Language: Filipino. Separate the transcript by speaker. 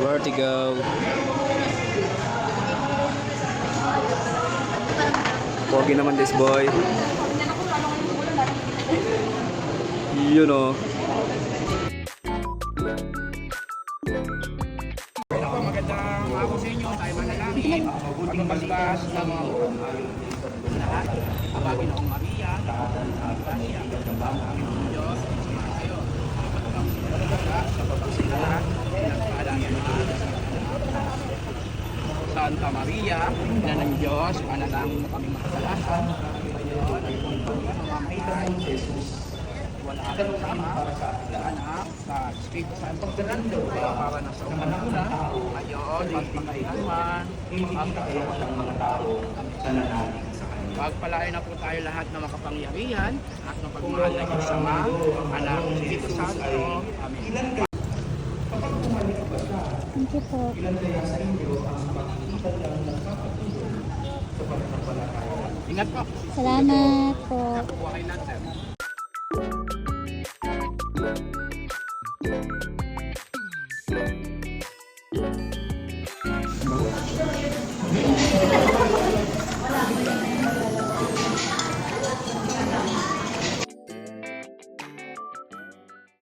Speaker 1: Vertigo. Pogi naman this boy. Yun o.
Speaker 2: Magandang ako sa inyo. Tayo manalangin. Pagmamagpas ng mga lahat. Ang Panginoong Maria, ang Panginoong Diyos, kayo. Sa pagpapasilahat, nagpaalala Santa Maria, Ina ng Diyos, panalangin mo kami makasalanan. Ngayon, ay kung mamamayan, Jesus. Wala kang sama, sa anak, sa Espiritu Santo, para na sa una, ngayon, magpakailanman, ang mga tao, sa nanalig sa kanya. Pagpalain na po tayo lahat na makapangyarihan at mapagmahal na Diyos Ama, Anak, Espiritu Santo. Amen.
Speaker 3: Thank you po.
Speaker 2: Ingat po.
Speaker 3: Salamat po.
Speaker 2: Buhay natin.